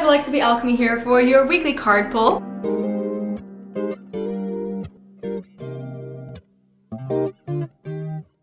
guys, Alexa the Alchemy here for your weekly card pull.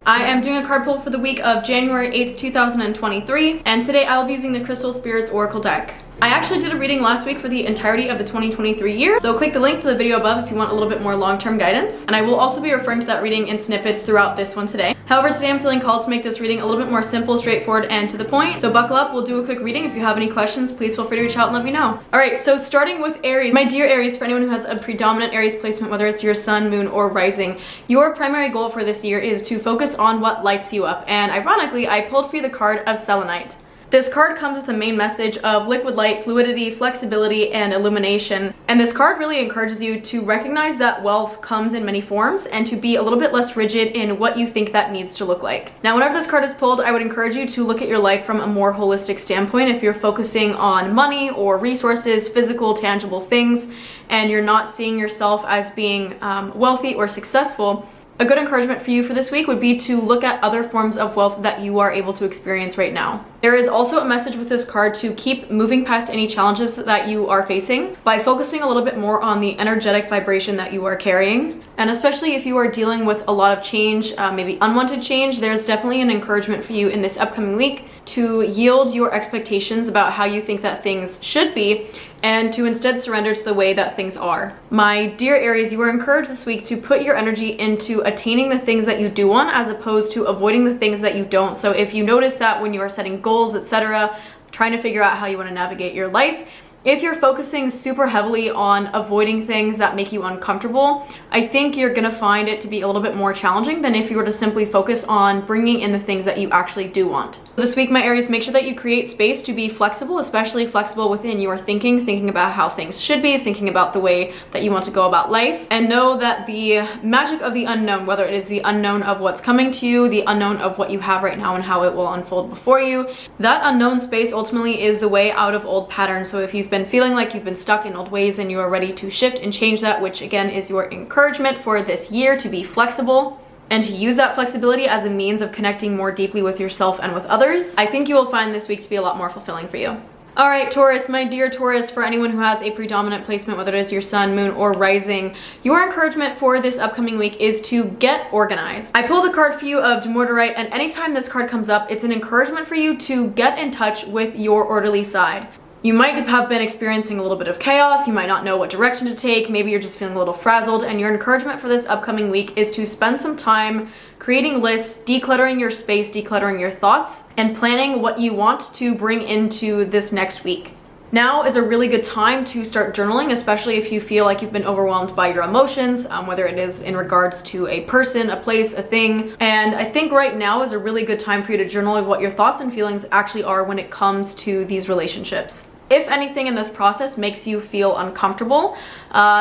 I am doing a card pull for the week of January 8th, 2023, and today I'll be using the Crystal Spirits Oracle deck. I actually did a reading last week for the entirety of the 2023 year, so click the link for the video above if you want a little bit more long-term guidance, and I will also be referring to that reading in snippets throughout this one today. However, today I'm feeling called to make this reading a little bit more simple, straightforward, and to the point, so buckle up, we'll do a quick reading. If you have any questions, please feel free to reach out and let me know. Alright, so starting with Aries. My dear Aries, for anyone who has a predominant Aries placement, whether it's your sun, moon, or rising, your primary goal for this year is to focus on what lights you up, and ironically, I pulled for you the card of Selenite. This card comes with the main message of liquid light, fluidity, flexibility, and illumination. And this card really encourages you to recognize that wealth comes in many forms and to be a little bit less rigid in what you think that needs to look like. Now, whenever this card is pulled, I would encourage you to look at your life from a more holistic standpoint. If you're focusing on money or resources, physical, tangible things, and you're not seeing yourself as being wealthy or successful, a good encouragement for you for this week would be to look at other forms of wealth that you are able to experience right now. There is also a message with this card to keep moving past any challenges that you are facing by focusing a little bit more on the energetic vibration that you are carrying. And especially if you are dealing with a lot of change, maybe unwanted change, there's definitely an encouragement for you in this upcoming week to yield your expectations about how you think that things should be and to instead surrender to the way that things are. My dear Aries, you are encouraged this week to put your energy into attaining the things that you do want as opposed to avoiding the things that you don't. So if you notice that when you are setting goals, etc., trying to figure out how you want to navigate your life, if you're focusing super heavily on avoiding things that make you uncomfortable, I think you're gonna find it to be a little bit more challenging than if you were to simply focus on bringing in the things that you actually do want. This week, my Aries, make sure that you create space to be flexible, especially flexible within your thinking about how things should be, thinking about the way that you want to go about life, and know that the magic of the unknown, whether it is the unknown of what's coming to you, the unknown of what you have right now and how it will unfold before you, that unknown space ultimately is the way out of old patterns. So if you've been feeling like you've been stuck in old ways and you are ready to shift and change that, which again is your encouragement for this year to be flexible and to use that flexibility as a means of connecting more deeply with yourself and with others, I think you will find this week to be a lot more fulfilling for you. All right, Taurus, my dear Taurus, for anyone who has a predominant placement, whether it is your sun, moon, or rising, your encouragement for this upcoming week is to get organized. I pulled the card for you of Demorderite, and anytime this card comes up, it's an encouragement for you to get in touch with your orderly side. You might have been experiencing a little bit of chaos, you might not know what direction to take, maybe you're just feeling a little frazzled, and your encouragement for this upcoming week is to spend some time creating lists, decluttering your space, decluttering your thoughts, and planning what you want to bring into this next week. Now is a really good time to start journaling, especially if you feel like you've been overwhelmed by your emotions, whether it is in regards to a person, a place, a thing. And I think right now is a really good time for you to journal what your thoughts and feelings actually are when it comes to these relationships. If anything in this process makes you feel uncomfortable,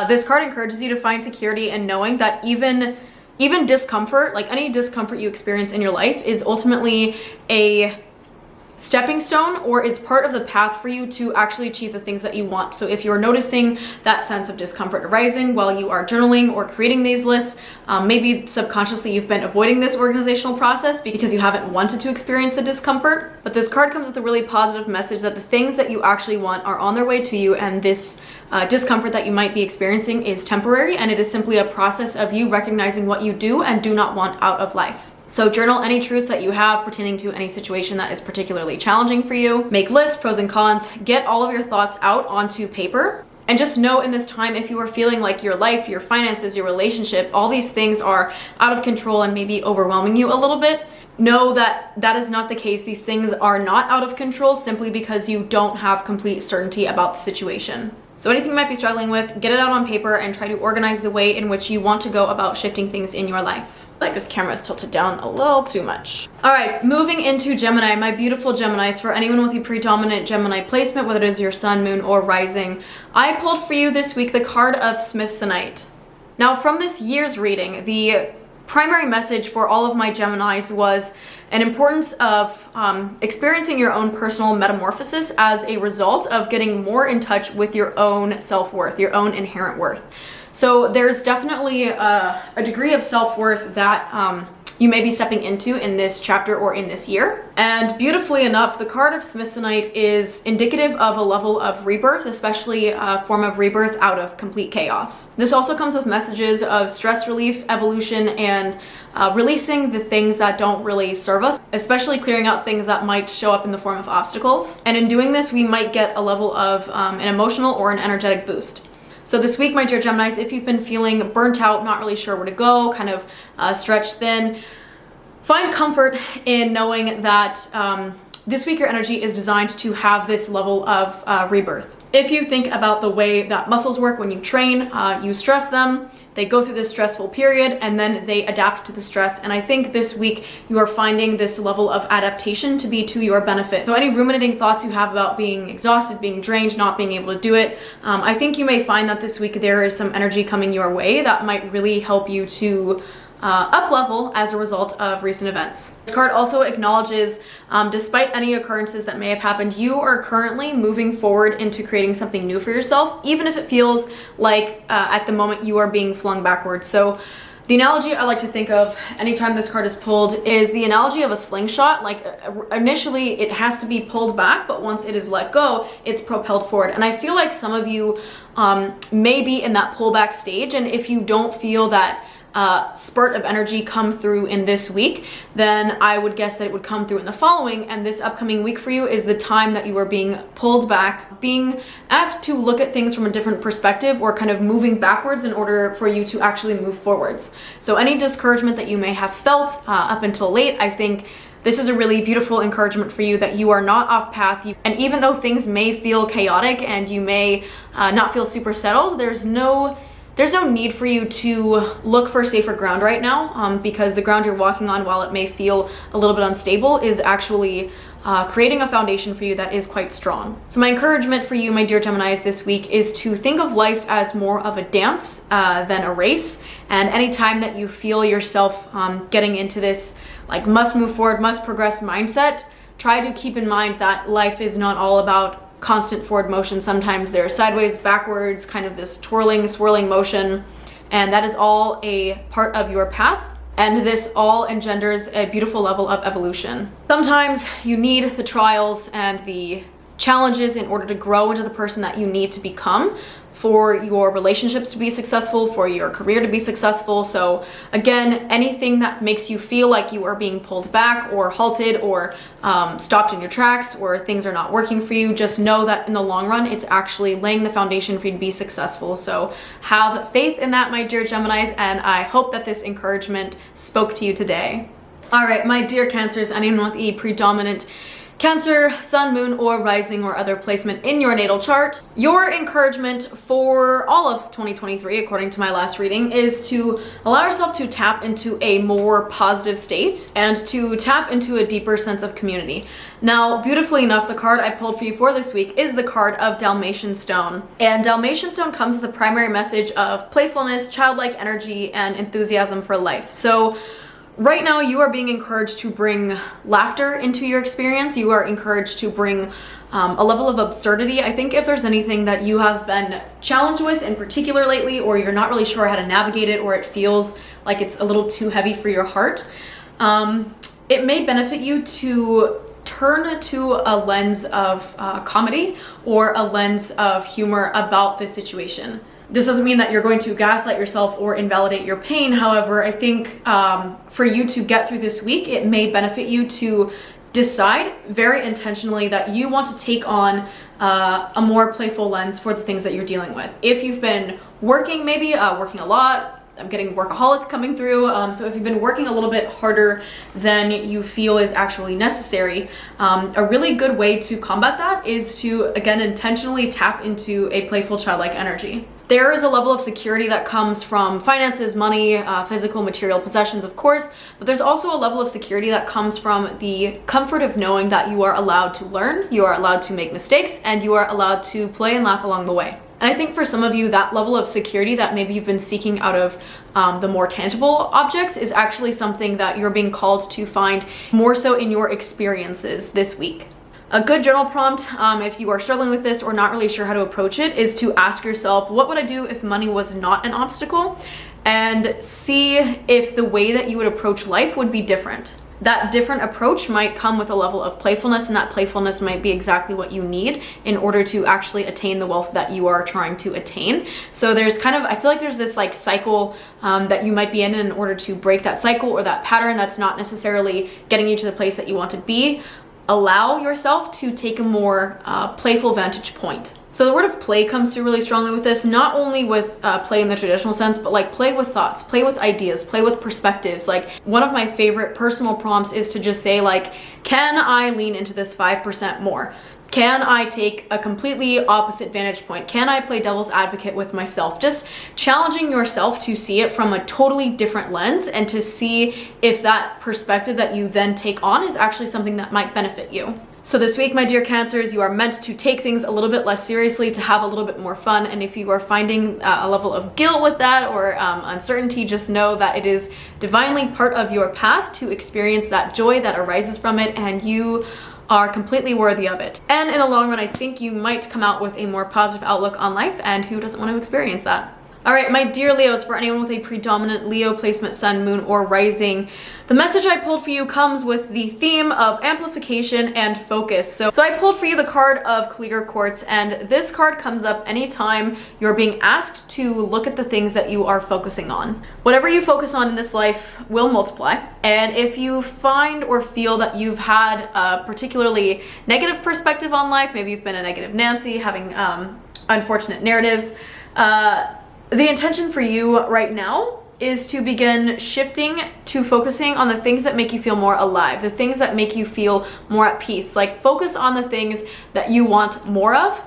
this card encourages you to find security in knowing that even discomfort, like any discomfort you experience in your life, is ultimately a stepping stone or is part of the path for you to actually achieve the things that you want. So if you're noticing that sense of discomfort arising while you are journaling or creating these lists, maybe subconsciously you've been avoiding this organizational process because you haven't wanted to experience the discomfort. But this card comes with a really positive message that the things that you actually want are on their way to you, and this discomfort that you might be experiencing is temporary, and it is simply a process of you recognizing what you do and do not want out of life. So journal any truths that you have pertaining to any situation that is particularly challenging for you. Make lists, pros and cons, get all of your thoughts out onto paper. And just know in this time, if you are feeling like your life, your finances, your relationship, all these things are out of control and maybe overwhelming you a little bit, know that that is not the case. These things are not out of control simply because you don't have complete certainty about the situation. So anything you might be struggling with, get it out on paper and try to organize the way in which you want to go about shifting things in your life. Like this camera is tilted down a little too much. All right, moving into Gemini, my beautiful Geminis. For anyone with a predominant Gemini placement, whether it is your sun, moon, or rising, I pulled for you this week the card of Smithsonite. Now from this year's reading, the primary message for all of my Geminis was an importance of experiencing your own personal metamorphosis as a result of getting more in touch with your own self-worth, your own inherent worth. So there's definitely a degree of self-worth that you may be stepping into in this chapter or in this year. And beautifully enough, the card of Smithsonite is indicative of a level of rebirth, especially a form of rebirth out of complete chaos. This also comes with messages of stress relief, evolution, and releasing the things that don't really serve us, especially clearing out things that might show up in the form of obstacles. And in doing this, we might get a level of an emotional or an energetic boost. So this week, my dear Geminis, if you've been feeling burnt out, not really sure where to go, kind of stretched thin, find comfort in knowing that this week your energy is designed to have this level of rebirth. If you think about the way that muscles work when you train, you stress them, they go through this stressful period, and then they adapt to the stress. And I think this week you are finding this level of adaptation to be to your benefit. So any ruminating thoughts you have about being exhausted, being drained, not being able to do it, I think you may find that this week there is some energy coming your way that might really help you to up level as a result of recent events. This card also acknowledges, despite any occurrences that may have happened, you are currently moving forward into creating something new for yourself, even if it feels like at the moment you are being flung backwards. So the analogy I like to think of anytime this card is pulled is the analogy of a slingshot. Like initially it has to be pulled back, but once it is let go, it's propelled forward. And I feel like some of you may be in that pullback stage, and if you don't feel that spurt of energy come through in this week, then I would guess that it would come through in the following. And this upcoming week for you is the time that you are being pulled back, being asked to look at things from a different perspective, or kind of moving backwards in order for you to actually move forwards. So any discouragement that you may have felt up until late, I think this is a really beautiful encouragement for you that you are not off path. And even though things may feel chaotic and you may not feel super settled, there's no need for you to look for safer ground right now, because the ground you're walking on, while it may feel a little bit unstable, is actually creating a foundation for you that is quite strong. So my encouragement for you, my dear Geminis, this week is to think of life as more of a dance than a race. And anytime that you feel yourself getting into this like must move forward, must progress mindset, try to keep in mind that life is not all about constant forward motion. Sometimes there's sideways, backwards, kind of this twirling, swirling motion, and that is all a part of your path. And this all engenders a beautiful level of evolution. Sometimes you need the trials and the challenges in order to grow into the person that you need to become, for your relationships to be successful, for your career to be successful. So again, anything that makes you feel like you are being pulled back or halted or stopped in your tracks, or things are not working for you, just know that in the long run, it's actually laying the foundation for you to be successful. So have faith in that, my dear Geminis, and I hope that this encouragement spoke to you today. All right, my dear Cancers, anyone with a predominant Cancer, Sun, Moon, or Rising, or other placement in your natal chart, your encouragement for all of 2023, according to my last reading, is to allow yourself to tap into a more positive state and to tap into a deeper sense of community. Now, beautifully enough, the card I pulled for you for this week is the card of Dalmatian Stone. And Dalmatian Stone comes with a primary message of playfulness, childlike energy, and enthusiasm for life. So right now, you are being encouraged to bring laughter into your experience. You are encouraged to bring a level of absurdity. I think if there's anything that you have been challenged with in particular lately, or you're not really sure how to navigate it, or it feels like it's a little too heavy for your heart, it may benefit you to turn to a lens of comedy or a lens of humor about this situation. This doesn't mean that you're going to gaslight yourself or invalidate your pain. However, I think for you to get through this week, it may benefit you to decide very intentionally that you want to take on a more playful lens for the things that you're dealing with. If you've been working, maybe working a lot, I'm getting workaholic coming through. So if you've been working a little bit harder than you feel is actually necessary, a really good way to combat that is to, again, intentionally tap into a playful childlike energy. There is a level of security that comes from finances, money, physical, material possessions, of course, but there's also a level of security that comes from the comfort of knowing that you are allowed to learn, you are allowed to make mistakes, and you are allowed to play and laugh along the way. And I think for some of you, that level of security that maybe you've been seeking out of the more tangible objects is actually something that you're being called to find more so in your experiences this week. A good journal prompt, if you are struggling with this or not really sure how to approach it, is to ask yourself, what would I do if money was not an obstacle? and see if the way that you would approach life would be different. That different approach might come with a level of playfulness, and that playfulness might be exactly what you need in order to actually attain the wealth that you are trying to attain. So there's kind of, I feel like there's this like cycle that you might be in order to break that cycle or that pattern that's not necessarily getting you to the place that you want to be. Allow yourself to take a more playful vantage point. So the word of play comes through really strongly with this, not only with play in the traditional sense, but like play with thoughts, play with ideas, play with perspectives. Like one of my favorite personal prompts is to just say like, can I lean into this 5% more? Can I take a completely opposite vantage point? Can I play devil's advocate with myself? Just challenging yourself to see it from a totally different lens and to see if that perspective that you then take on is actually something that might benefit you. So this week, my dear Cancers, you are meant to take things a little bit less seriously, to have a little bit more fun. And if you are finding a level of guilt with that or uncertainty, just know that it is divinely part of your path to experience that joy that arises from it, and you are completely worthy of it. And in the long run, I think you might come out with a more positive outlook on life, and who doesn't want to experience that? All right, my dear Leos, for anyone with a predominant Leo placement, sun, moon, or rising, the message I pulled for you comes with the theme of amplification and focus. So I pulled for you the card of clear quartz, and this card comes up anytime you're being asked to look at the things that you are focusing on. Whatever you focus on in this life will multiply, and if you find or feel that you've had a particularly negative perspective on life, maybe you've been a negative Nancy, having unfortunate narratives, the intention for you right now is to begin shifting to focusing on the things that make you feel more alive, the things that make you feel more at peace. Like focus on the things that you want more of.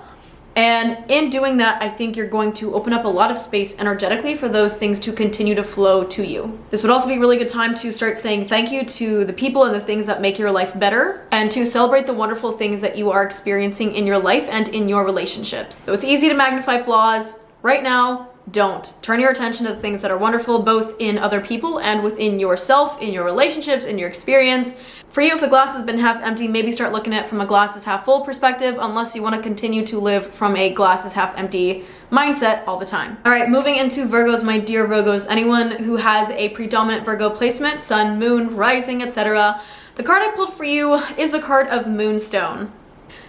And in doing that, I think you're going to open up a lot of space energetically for those things to continue to flow to you. This would also be a really good time to start saying thank you to the people and the things that make your life better, and to celebrate the wonderful things that you are experiencing in your life and in your relationships. So it's easy to magnify flaws. Right now, don't. Turn your attention to the things that are wonderful, both in other people and within yourself, in your relationships, in your experience. For you, if the glass has been half empty, maybe start looking at it from a glass is half full perspective, unless you want to continue to live from a glass is half empty mindset all the time. All right, moving into Virgos, my dear Virgos, anyone who has a predominant Virgo placement, sun, moon, rising, etc. The card I pulled for you is the card of Moonstone.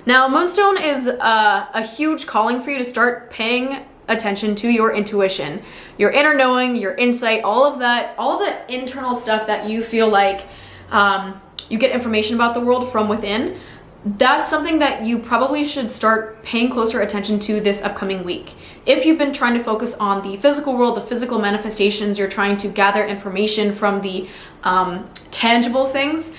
Now, Moonstone is a huge calling for you to start paying attention to your intuition, your inner knowing, your insight, all of that internal stuff that you feel like you get information about the world from within. That's something that you probably should start paying closer attention to this upcoming week. If you've been trying to focus on the physical world, the physical manifestations, you're trying to gather information from the tangible things,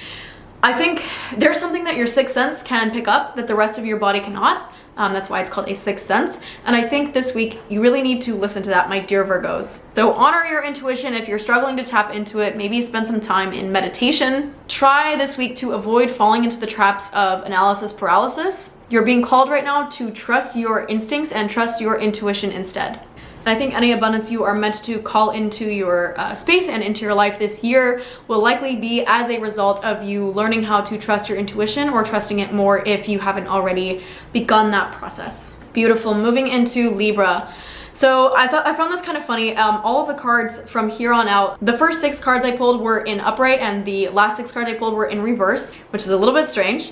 I think there's something that your sixth sense can pick up that the rest of your body cannot. That's why it's called a sixth sense. And I think this week you really need to listen to that, my dear Virgos. So honor your intuition. If you're struggling to tap into it, maybe spend some time in meditation. Try this week to avoid falling into the traps of analysis paralysis. You're being called right now to trust your instincts and trust your intuition instead. And I think any abundance you are meant to call into your space and into your life this year will likely be as a result of you learning how to trust your intuition, or trusting it more if you haven't already begun that process. Beautiful. Moving into Libra. So I found this kind of funny. All of the cards from here on out, the first 6 cards I pulled were in upright, and the last 6 cards I pulled were in reverse, which is a little bit strange.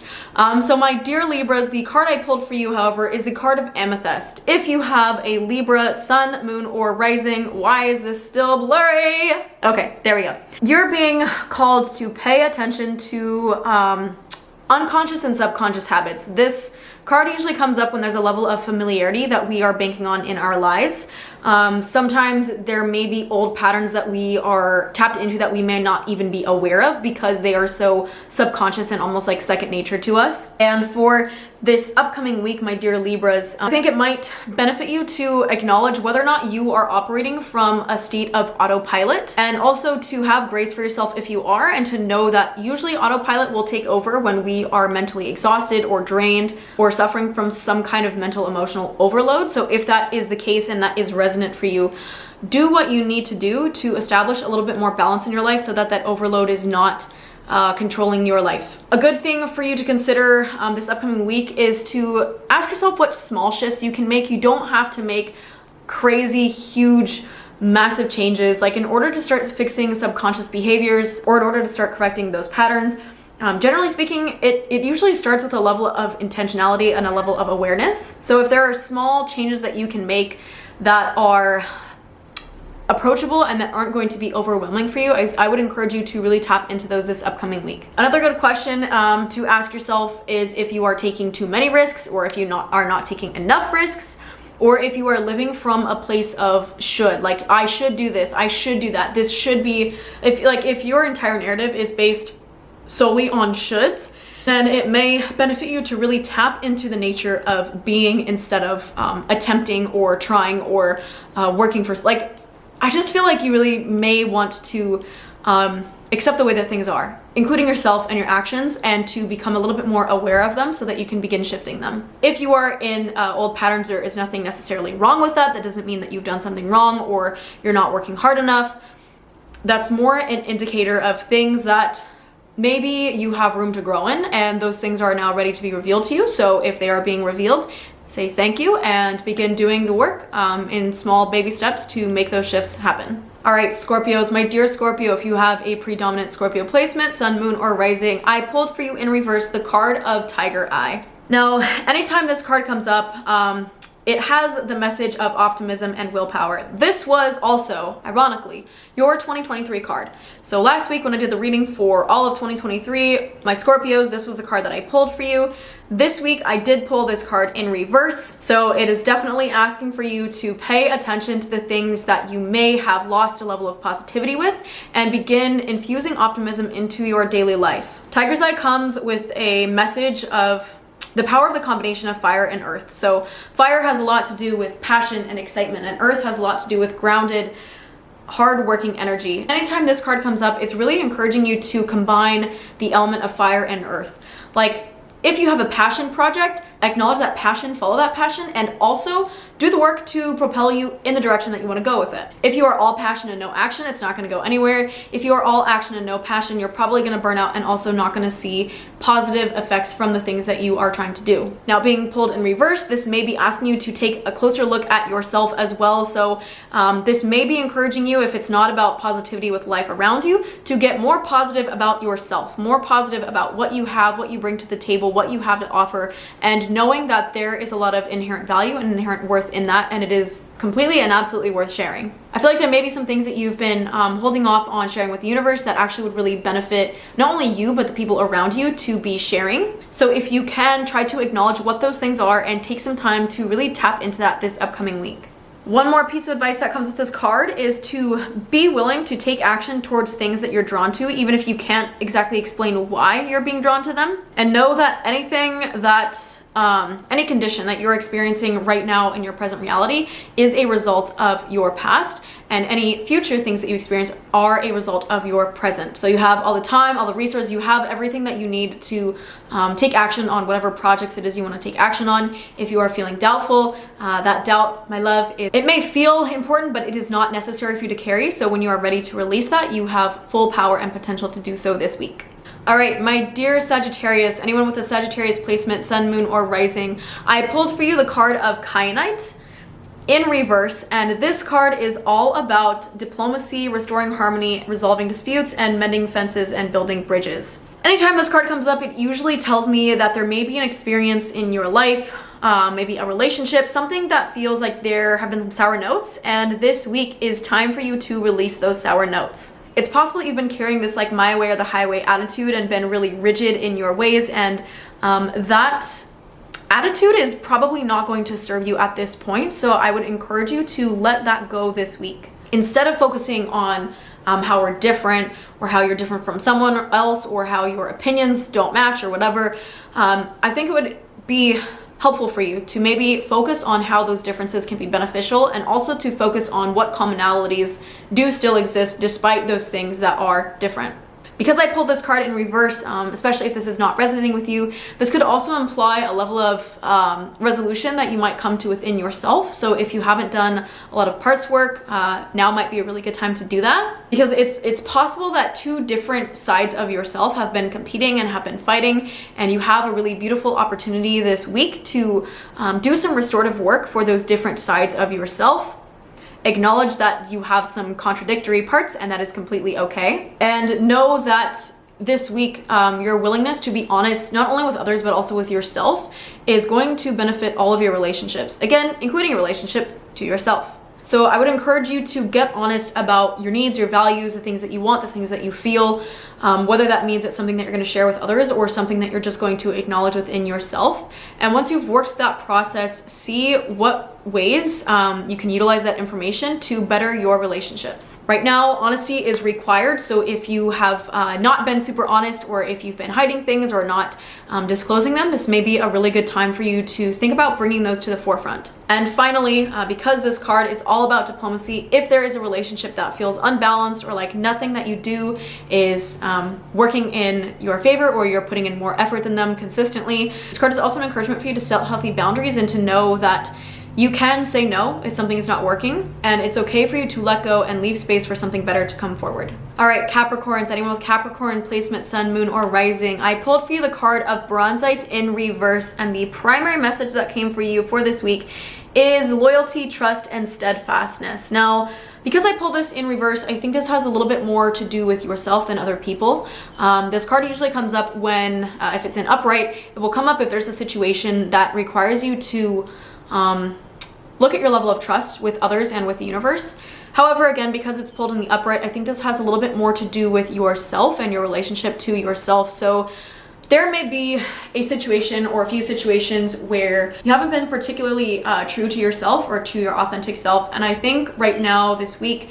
So my dear Libras, the card I pulled for you, however, is the card of Amethyst. If you have a Libra sun, moon, or rising, why is this still blurry? Okay, there we go. You're being called to pay attention to unconscious and subconscious habits. This card usually comes up when there's a level of familiarity that we are banking on in our lives. Sometimes there may be old patterns that we are tapped into that we may not even be aware of, because they are so subconscious and almost like second nature to us. And for this upcoming week, my dear Libras, I think it might benefit you to acknowledge whether or not you are operating from a state of autopilot, and also to have grace for yourself if you are, and to know that usually autopilot will take over when we are mentally exhausted or drained or suffering from some kind of mental emotional overload. So if that is the case and that is resonant for you, do what you need to do to establish a little bit more balance in your life so that that overload is not controlling your life. A good thing for you to consider this upcoming week is to ask yourself what small shifts you can make. You don't have to make crazy, huge, massive changes. Like in order to start fixing subconscious behaviors or in order to start correcting those patterns, generally speaking, it usually starts with a level of intentionality and a level of awareness. So if there are small changes that you can make that are approachable and that aren't going to be overwhelming for you, I would encourage you to really tap into those this upcoming week. Another good question to ask yourself is if you are taking too many risks, or if you are not taking enough risks, or if you are living from a place of should, like I should do this, I should do that, this should be, if your entire narrative is based solely on shoulds, then it may benefit you to really tap into the nature of being instead of attempting or trying or working for, like, I just feel like you really may want to accept the way that things are, including yourself and your actions, and to become a little bit more aware of them so that you can begin shifting them. If you are in old patterns, there is nothing necessarily wrong with that. That doesn't mean that you've done something wrong or you're not working hard enough. That's more an indicator of things that maybe you have room to grow in, and those things are now ready to be revealed to you. So if they are being revealed, say thank you and begin doing the work in small baby steps to make those shifts happen. All right, Scorpios, my dear Scorpio, if you have a predominant Scorpio placement, sun, moon, or rising, I pulled for you in reverse the card of Tiger Eye. Now, anytime this card comes up, it has the message of optimism and willpower. This was also, ironically, your 2023 card. So last week when I did the reading for all of 2023, my Scorpios, this was the card that I pulled for you. This week I did pull this card in reverse. So it is definitely asking for you to pay attention to the things that you may have lost a level of positivity with and begin infusing optimism into your daily life. Tiger's Eye comes with a message of the power of the combination of fire and earth. So fire has a lot to do with passion and excitement, and earth has a lot to do with grounded, hard-working energy. Anytime this card comes up, it's really encouraging you to combine the element of fire and earth. Like, if you have a passion project, acknowledge that passion, follow that passion, and also do the work to propel you in the direction that you want to go with it. If you are all passion and no action, it's not going to go anywhere. If you are all action and no passion, you're probably going to burn out and also not going to see positive effects from the things that you are trying to do. Now, being pulled in reverse, this may be asking you to take a closer look at yourself as well. So this may be encouraging you, if it's not about positivity with life around you, to get more positive about yourself, more positive about what you have, what you bring to the table, what you have to offer, and knowing that there is a lot of inherent value and inherent worth in that, and it is completely and absolutely worth sharing. I feel like there may be some things that you've been holding off on sharing with the universe that actually would really benefit not only you, but the people around you to be sharing. So if you can, try to acknowledge what those things are and take some time to really tap into that this upcoming week. One more piece of advice that comes with this card is to be willing to take action towards things that you're drawn to, even if you can't exactly explain why you're being drawn to them. And know that any condition that you're experiencing right now in your present reality is a result of your past, and any future things that you experience are a result of your present. So you have all the time, all the resources, you have everything that you need to take action on whatever projects it is you want to take action on. If you are feeling doubtful, that doubt, my love, it may feel important, but it is not necessary for you to carry. So when you are ready to release that, you have full power and potential to do so this week. All right, my dear Sagittarius, anyone with a Sagittarius placement, sun, moon, or rising, I pulled for you the card of Kyanite in reverse, and this card is all about diplomacy, restoring harmony, resolving disputes, and mending fences and building bridges. Anytime this card comes up, it usually tells me that there may be an experience in your life, maybe a relationship, something that feels like there have been some sour notes, and this week is time for you to release those sour notes. It's possible that you've been carrying this like my way or the highway attitude and been really rigid in your ways, and that attitude is probably not going to serve you at this point. So I would encourage you to let that go this week. Instead of focusing on how we're different, or how you're different from someone else, or how your opinions don't match or whatever, I think it would be helpful for you to maybe focus on how those differences can be beneficial, and also to focus on what commonalities do still exist despite those things that are different. Because I pulled this card in reverse, especially if this is not resonating with you, this could also imply a level of resolution that you might come to within yourself. So if you haven't done a lot of parts work, now might be a really good time to do that. Because it's possible that two different sides of yourself have been competing and have been fighting, and you have a really beautiful opportunity this week to do some restorative work for those different sides of yourself. acknowledge that you have some contradictory parts, and that is completely okay. And know that this week, your willingness to be honest, not only with others, but also with yourself, is going to benefit all of your relationships. Again, including your relationship to yourself. So I would encourage you to get honest about your needs, your values, the things that you want, the things that you feel, whether that means it's something that you're going to share with others or something that you're just going to acknowledge within yourself. And once you've worked that process, see what ways you can utilize that information to better your relationships. Right now, honesty is required. So if you have not been super honest, or if you've been hiding things or not disclosing them, this may be a really good time for you to think about bringing those to the forefront. And finally, because this card is all about diplomacy, if there is a relationship that feels unbalanced or like nothing that you do is working in your favor, or you're putting in more effort than them consistently, this card is also an encouragement for you to set healthy boundaries and to know that you can say no if something is not working, and it's okay for you to let go and leave space for something better to come forward. All right, Capricorns, anyone with Capricorn placement, sun, moon, or rising, I pulled for you the card of Bronzite in reverse, and the primary message that came for you for this week is loyalty, trust, and steadfastness. Now, because I pulled this in reverse, I think this has a little bit more to do with yourself than other people. This card usually comes up when, if it's in upright, it will come up if there's a situation that requires you to look at your level of trust with others and with the universe. However, again, because it's pulled in the upright, I think this has a little bit more to do with yourself and your relationship to yourself. So there may be a situation or a few situations where you haven't been particularly true to yourself or to your authentic self. And I think right now, this week,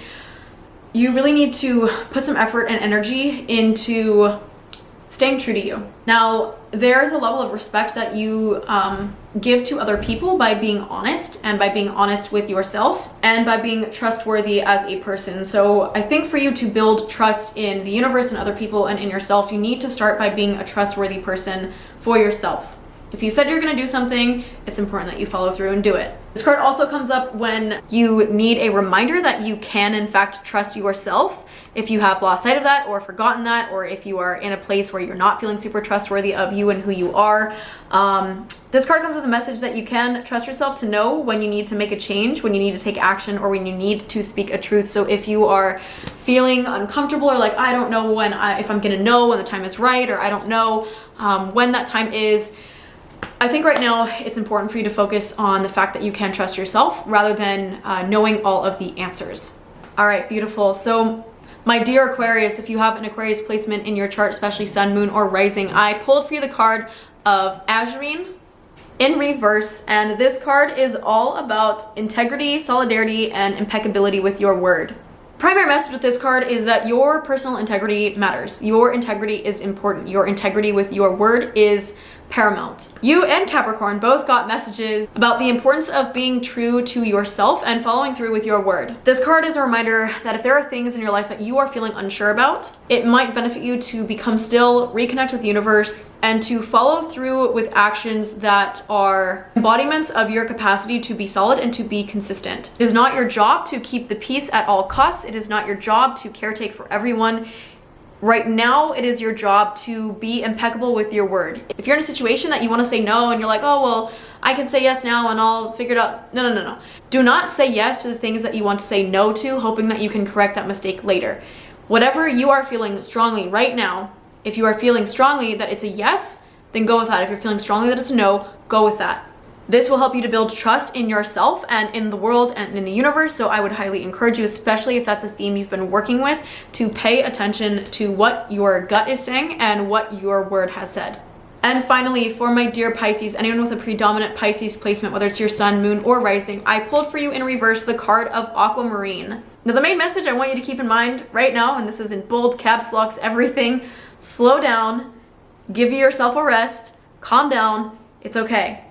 you really need to put some effort and energy into staying true to you. Now, there's a level of respect that you give to other people by being honest, and by being honest with yourself, and by being trustworthy as a person. So I think for you to build trust in the universe and other people and in yourself, you need to start by being a trustworthy person for yourself. If you said you're going to do something, it's important that you follow through and do it. This card also comes up when you need a reminder that you can in fact trust yourself. If you have lost sight of that, or forgotten that, or if you are in a place where you're not feeling super trustworthy of you and who you are, this card comes with a message that you can trust yourself to know when you need to make a change, when you need to take action, or when you need to speak a truth. So if you are feeling uncomfortable, or like, I don't know if I'm gonna know when the time is right, or I don't know when that time is, I think right now it's important for you to focus on the fact that you can trust yourself rather than knowing all of the answers. All right, beautiful. So my dear Aquarius, if you have an Aquarius placement in your chart, especially sun, moon, or rising, I pulled for you the card of Azurine in reverse, and this card is all about integrity, solidarity, and impeccability with your word. Primary message with this card is that your personal integrity matters. Your integrity is important. Your integrity with your word is paramount. You and Capricorn both got messages about the importance of being true to yourself and following through with your word. This card is a reminder that if there are things in your life that you are feeling unsure about, it might benefit you to become still, reconnect with the universe, and to follow through with actions that are embodiments of your capacity to be solid and to be consistent. It is not your job to keep the peace at all costs. It is not your job to caretake for everyone. Right now, it is your job to be impeccable with your word. If you're in a situation that you want to say no and you're like, oh, well, I can say yes now and I'll figure it out. No. Do not say yes to the things that you want to say no to, hoping that you can correct that mistake later. Whatever you are feeling strongly right now, if you are feeling strongly that it's a yes, then go with that. If you're feeling strongly that it's a no, go with that. This will help you to build trust in yourself and in the world and in the universe. So I would highly encourage you, especially if that's a theme you've been working with, to pay attention to what your gut is saying and what your word has said. And finally, for my dear Pisces, anyone with a predominant Pisces placement, whether it's your sun, moon, or rising, I pulled for you in reverse the card of Aquamarine. Now, the main message I want you to keep in mind right now, and this is in bold, caps, locks, everything, slow down, give yourself a rest, calm down, it's okay.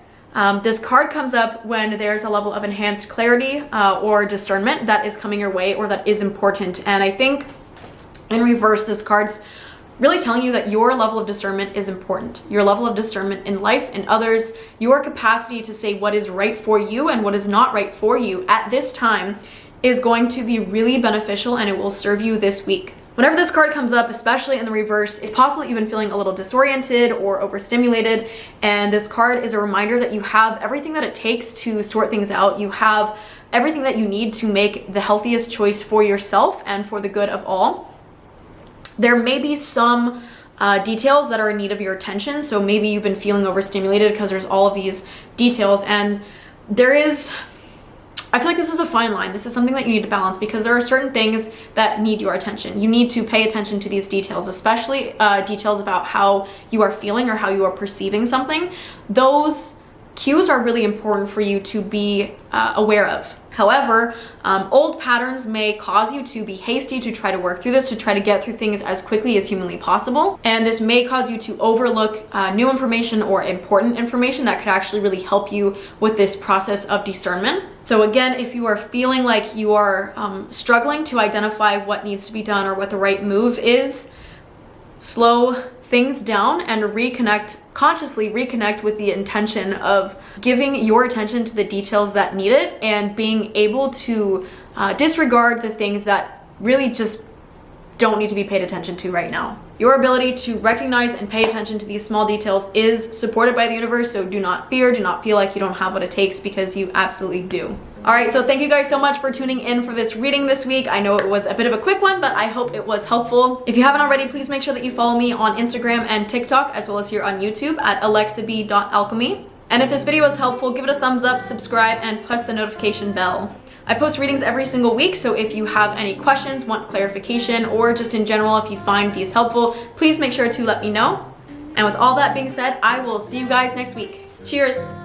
This card comes up when there's a level of enhanced clarity or discernment that is coming your way or that is important. And I think in reverse, this card's really telling you that your level of discernment is important. Your level of discernment in life and others, your capacity to say what is right for you and what is not right for you at this time is going to be really beneficial, and it will serve you this week. Whenever this card comes up, especially in the reverse, it's possible you've been feeling a little disoriented or overstimulated, and this card is a reminder that you have everything that it takes to sort things out. You have everything that you need to make the healthiest choice for yourself and for the good of all. There may be some details that are in need of your attention, so maybe you've been feeling overstimulated because there's all of these details, and I feel like this is a fine line. This is something that you need to balance because there are certain things that need your attention. You need to pay attention to these details, especially details about how you are feeling or how you are perceiving something. Those cues are really important for you to be aware of. However, old patterns may cause you to be hasty to try to work through this, to try to get through things as quickly as humanly possible. And this may cause you to overlook new information or important information that could actually really help you with this process of discernment. So again, if you are feeling like you are struggling to identify what needs to be done or what the right move is, slow things down and consciously reconnect with the intention of giving your attention to the details that need it and being able to disregard the things that really just don't need to be paid attention to right now. Your ability to recognize and pay attention to these small details is supported by the universe, so do not fear, do not feel like you don't have what it takes, because you absolutely do. All right, so thank you guys so much for tuning in for this reading this week. I know it was a bit of a quick one, but I hope it was helpful. If you haven't already, please make sure that you follow me on Instagram and TikTok, as well as here on YouTube at alexab.alchemy. And if this video was helpful, give it a thumbs up, subscribe, and press the notification bell. I post readings every single week, so if you have any questions, want clarification, or just in general, if you find these helpful, please make sure to let me know. And with all that being said, I will see you guys next week. Cheers!